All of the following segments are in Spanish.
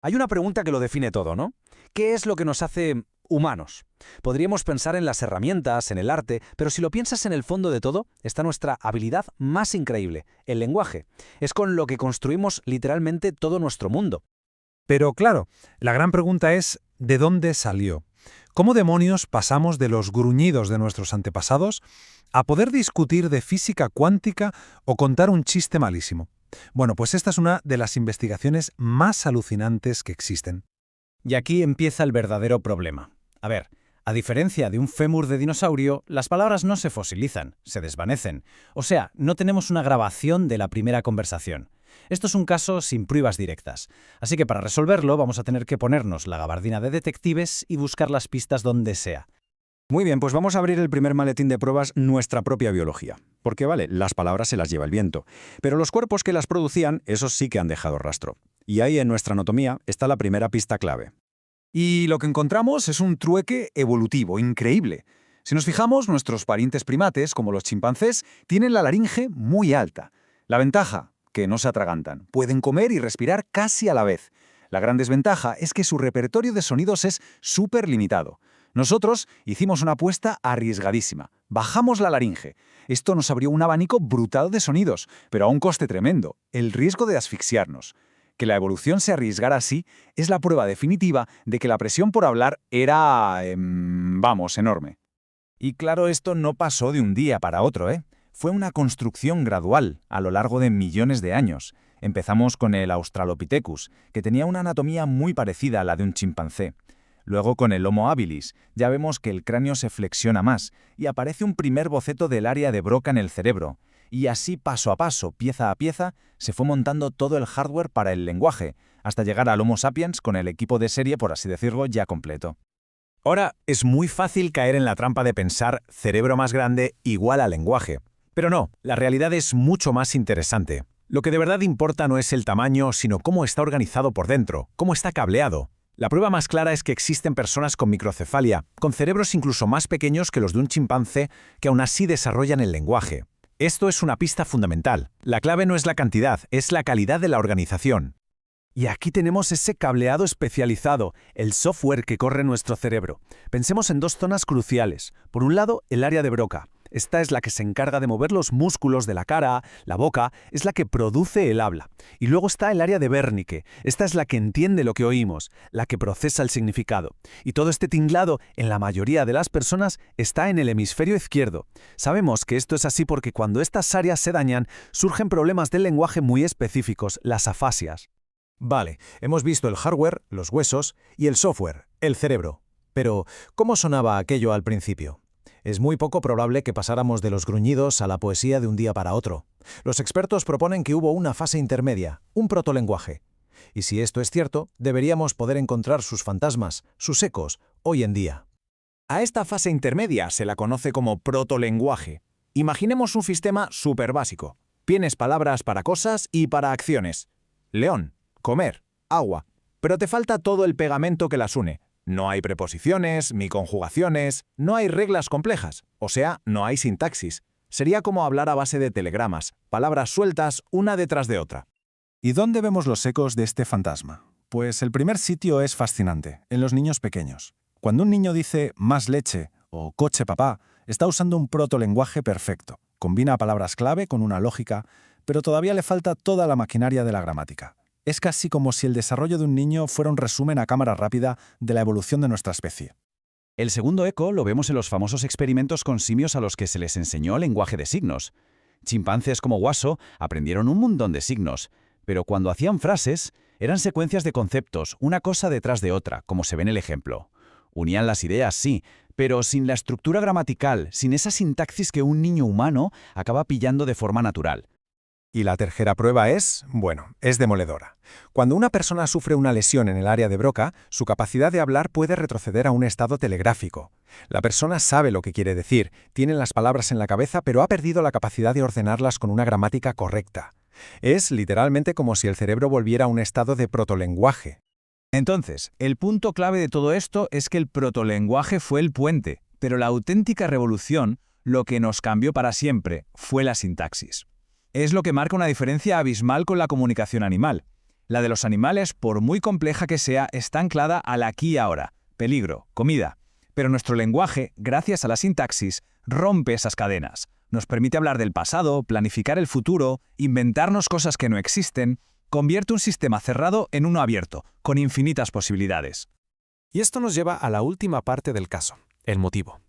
Hay una pregunta que lo define todo, ¿no? ¿Qué es lo que nos hace humanos? Podríamos pensar en las herramientas, en el arte, pero si lo piensas en el fondo de todo, está nuestra habilidad más increíble, el lenguaje. Es con lo que construimos literalmente todo nuestro mundo. Pero claro, la gran pregunta es, ¿de dónde salió? ¿Cómo demonios pasamos de los gruñidos de nuestros antepasados a poder discutir de física cuántica o contar un chiste malísimo? Bueno, pues esta es una de las investigaciones más alucinantes que existen. Y aquí empieza el verdadero problema. A ver, a diferencia de un fémur de dinosaurio, las palabras no se fosilizan, se desvanecen. O sea, no tenemos una grabación de la primera conversación. Esto es un caso sin pruebas directas. Así que para resolverlo vamos a tener que ponernos la gabardina de detectives y buscar las pistas donde sea. Muy bien, pues vamos a abrir el primer maletín de pruebas, nuestra propia biología. Porque vale, las palabras se las lleva el viento, pero los cuerpos que las producían, esos sí que han dejado rastro. Y ahí en nuestra anatomía está la primera pista clave. Y lo que encontramos es un trueque evolutivo increíble. Si nos fijamos, nuestros parientes primates, como los chimpancés, tienen la laringe muy alta. La ventaja, que no se atragantan, pueden comer y respirar casi a la vez. La gran desventaja es que su repertorio de sonidos es súper limitado. Nosotros hicimos una apuesta arriesgadísima. Bajamos la laringe. Esto nos abrió un abanico brutal de sonidos, pero a un coste tremendo, el riesgo de asfixiarnos. Que la evolución se arriesgara así es la prueba definitiva de que la presión por hablar era, enorme. Y claro, esto no pasó de un día para otro, ¿eh? Fue una construcción gradual, a lo largo de millones de años. Empezamos con el Australopithecus, que tenía una anatomía muy parecida a la de un chimpancé. Luego con el Homo habilis, ya vemos que el cráneo se flexiona más y aparece un primer boceto del área de Broca en el cerebro. Y así paso a paso, pieza a pieza, se fue montando todo el hardware para el lenguaje, hasta llegar al Homo sapiens con el equipo de serie, por así decirlo, ya completo. Ahora, es muy fácil caer en la trampa de pensar cerebro más grande igual a lenguaje. Pero no, la realidad es mucho más interesante. Lo que de verdad importa no es el tamaño, sino cómo está organizado por dentro, cómo está cableado. La prueba más clara es que existen personas con microcefalia, con cerebros incluso más pequeños que los de un chimpancé, que aún así desarrollan el lenguaje. Esto es una pista fundamental. La clave no es la cantidad, es la calidad de la organización. Y aquí tenemos ese cableado especializado, el software que corre en nuestro cerebro. Pensemos en dos zonas cruciales. Por un lado, el área de Broca. Esta es la que se encarga de mover los músculos de la cara, la boca, es la que produce el habla. Y luego está el área de Wernicke. Esta es la que entiende lo que oímos, la que procesa el significado. Y todo este tinglado, en la mayoría de las personas, está en el hemisferio izquierdo. Sabemos que esto es así porque cuando estas áreas se dañan, surgen problemas del lenguaje muy específicos, las afasias. Vale, hemos visto el hardware, los huesos, y el software, el cerebro. Pero, ¿cómo sonaba aquello al principio? Es muy poco probable que pasáramos de los gruñidos a la poesía de un día para otro. Los expertos proponen que hubo una fase intermedia, un protolenguaje. Y si esto es cierto, deberíamos poder encontrar sus fantasmas, sus ecos, hoy en día. A esta fase intermedia se la conoce como protolenguaje. Imaginemos un sistema súper básico. Tienes palabras para cosas y para acciones. León, comer, agua. Pero te falta todo el pegamento que las une. No hay preposiciones, ni conjugaciones, no hay reglas complejas, o sea, no hay sintaxis. Sería como hablar a base de telegramas, palabras sueltas una detrás de otra. ¿Y dónde vemos los ecos de este fantasma? Pues el primer sitio es fascinante, en los niños pequeños. Cuando un niño dice más leche o coche papá, está usando un protolenguaje perfecto. Combina palabras clave con una lógica, pero todavía le falta toda la maquinaria de la gramática. Es casi como si el desarrollo de un niño fuera un resumen a cámara rápida de la evolución de nuestra especie. El segundo eco lo vemos en los famosos experimentos con simios a los que se les enseñó lenguaje de signos. Chimpancés como Waso aprendieron un montón de signos, pero cuando hacían frases, eran secuencias de conceptos, una cosa detrás de otra, como se ve en el ejemplo. Unían las ideas, sí, pero sin la estructura gramatical, sin esa sintaxis que un niño humano acaba pillando de forma natural. Y la tercera prueba es demoledora. Cuando una persona sufre una lesión en el área de Broca, su capacidad de hablar puede retroceder a un estado telegráfico. La persona sabe lo que quiere decir, tiene las palabras en la cabeza, pero ha perdido la capacidad de ordenarlas con una gramática correcta. Es literalmente como si el cerebro volviera a un estado de protolenguaje. Entonces, el punto clave de todo esto es que el protolenguaje fue el puente, pero la auténtica revolución, lo que nos cambió para siempre, fue la sintaxis. Es lo que marca una diferencia abismal con la comunicación animal. La de los animales, por muy compleja que sea, está anclada al aquí y ahora. Peligro, comida. Pero nuestro lenguaje, gracias a la sintaxis, rompe esas cadenas. Nos permite hablar del pasado, planificar el futuro, inventarnos cosas que no existen, convierte un sistema cerrado en uno abierto, con infinitas posibilidades. Y esto nos lleva a la última parte del caso, el motivo.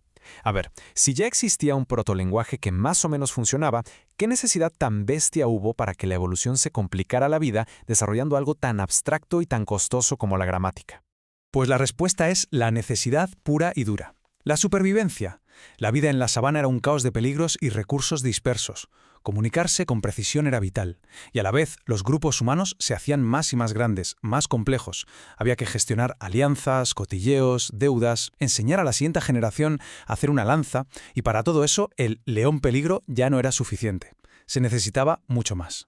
A ver, si ya existía un protolenguaje que más o menos funcionaba, ¿qué necesidad tan bestia hubo para que la evolución se complicara la vida desarrollando algo tan abstracto y tan costoso como la gramática? Pues la respuesta es la necesidad pura y dura. La supervivencia. La vida en la sabana era un caos de peligros y recursos dispersos. Comunicarse con precisión era vital. Y a la vez, los grupos humanos se hacían más y más grandes, más complejos. Había que gestionar alianzas, cotilleos, deudas, enseñar a la siguiente generación a hacer una lanza, y para todo eso el león peligro ya no era suficiente. Se necesitaba mucho más.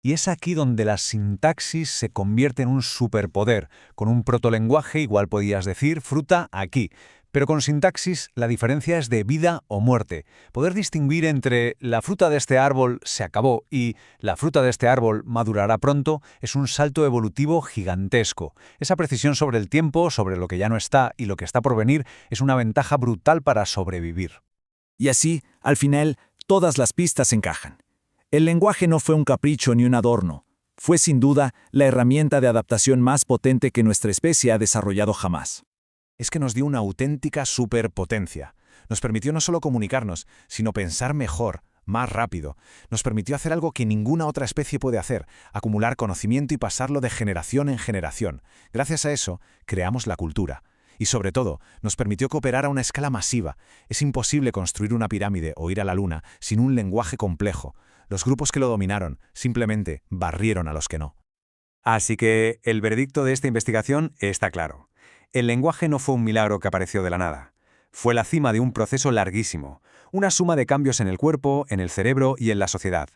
Y es aquí donde la sintaxis se convierte en un superpoder. Con un protolenguaje igual podías decir fruta aquí. Pero con sintaxis la diferencia es de vida o muerte. Poder distinguir entre la fruta de este árbol se acabó y la fruta de este árbol madurará pronto es un salto evolutivo gigantesco. Esa precisión sobre el tiempo, sobre lo que ya no está y lo que está por venir, es una ventaja brutal para sobrevivir. Y así, al final, todas las pistas encajan. El lenguaje no fue un capricho ni un adorno. Fue sin duda la herramienta de adaptación más potente que nuestra especie ha desarrollado jamás. Es que nos dio una auténtica superpotencia. Nos permitió no solo comunicarnos, sino pensar mejor, más rápido. Nos permitió hacer algo que ninguna otra especie puede hacer, acumular conocimiento y pasarlo de generación en generación. Gracias a eso, creamos la cultura. Y sobre todo, nos permitió cooperar a una escala masiva. Es imposible construir una pirámide o ir a la luna sin un lenguaje complejo. Los grupos que lo dominaron simplemente barrieron a los que no. Así que el veredicto de esta investigación está claro. El lenguaje no fue un milagro que apareció de la nada. Fue la cima de un proceso larguísimo, una suma de cambios en el cuerpo, en el cerebro y en la sociedad.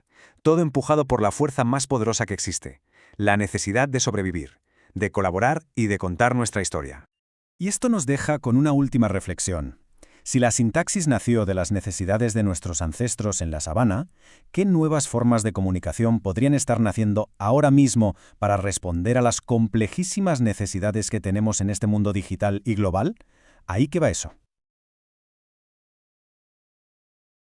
Todo empujado por la fuerza más poderosa que existe, la necesidad de sobrevivir, de colaborar y de contar nuestra historia. Y esto nos deja con una última reflexión. Si la sintaxis nació de las necesidades de nuestros ancestros en la sabana, ¿qué nuevas formas de comunicación podrían estar naciendo ahora mismo para responder a las complejísimas necesidades que tenemos en este mundo digital y global? Ahí que va eso.